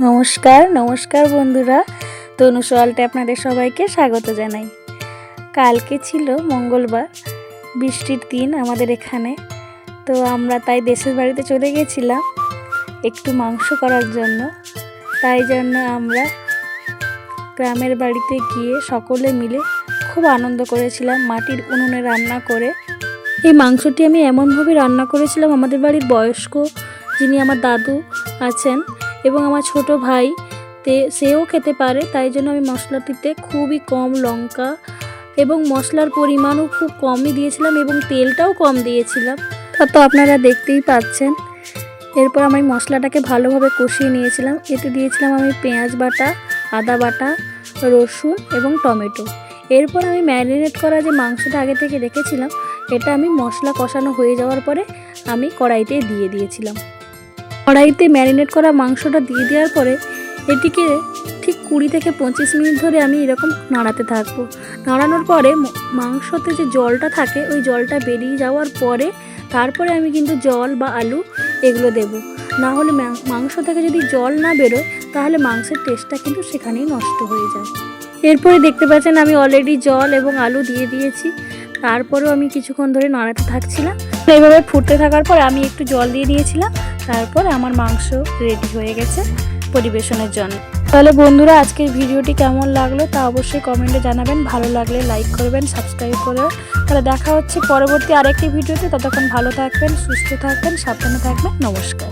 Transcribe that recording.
নমস্কার নমস্কার বন্ধুরা, তনুস ওয়ার্ল্ডে আপনাদের সবাইকে স্বাগত জানাই। কালকে ছিল মঙ্গলবার, বৃষ্টির দিন আমাদের এখানে। তো আমরা তাই দেশের বাড়িতে চলে গেছিলাম একটু মাংস করার জন্য। তাই জন্য আমরা গ্রামের বাড়িতে গিয়ে সকলে মিলে খুব আনন্দ করেছিলাম মাটির উনুনে রান্না করে। এই মাংসটি আমি এমনভাবে রান্না করেছিলাম, আমাদের বাড়ির বয়স্ক যিনি আমার দাদু আছেন এবং আমার ছোট ভাই সেও খেতে পারে, তাই জন্য আমি মশলাটিতে খুবই কম লঙ্কা এবং মশলার পরিমাণও খুব কমই দিয়েছিলাম এবং তেলটাও কম দিয়েছিলাম। তা তো আপনারা দেখতেই পাচ্ছেন। এরপর আমি মশলাটাকে ভালোভাবে কষিয়ে নিয়েছিলাম। এতে দিয়েছিলাম আমি পেঁয়াজ বাটা, আদা বাটা, রসুন এবং টমেটো। এরপর আমি ম্যারিনেট করা যে মাংসটা আগে থেকে রেখেছিলাম, এটা আমি মশলা কষানো হয়ে যাওয়ার পরে আমি কড়াইতে দিয়ে দিয়েছিলাম। কড়াইতে ম্যারিনেট করা মাংসটা দিয়ে দেওয়ার পরে এটিকে ঠিক 20 থেকে 25 মিনিট ধরে আমি এরকম নাড়াতে থাকবো। নাড়ানোর পরে মাংসতে যে জলটা থাকে ওই জলটা বেরিয়ে যাওয়ার পরে তারপরে আমি কিন্তু জল বা আলু এগুলো দেব। না হলে মাংস থেকে যদি জল না বেরোয় তাহলে মাংসের টেস্টটা কিন্তু সেখানেই নষ্ট হয়ে যায়। এরপরে দেখতে পাচ্ছেন আমি অলরেডি জল এবং আলু দিয়ে দিয়েছি। তারপরেও আমি কিছুক্ষণ ধরে নাড়াতে থাকছিলাম। এইভাবে ফুটতে থাকার পর আমি একটু জল দিয়ে দিয়েছিলাম। তারপর আমার মাংস রেডি হয়ে গেছে পরিবেশনের জন্য। তাহলে বন্ধুরা, আজকের ভিডিওটি কেমন লাগলো তা অবশ্যই কমেন্টে জানাবেন। ভালো লাগলে লাইক করবেন, সাবস্ক্রাইব করবেন। তাহলে দেখা হচ্ছে পরবর্তী আরেকটি ভিডিওতে। ততক্ষণ ভালো থাকবেন, সুস্থ থাকবেন, সাবধানে থাকবেন। নমস্কার।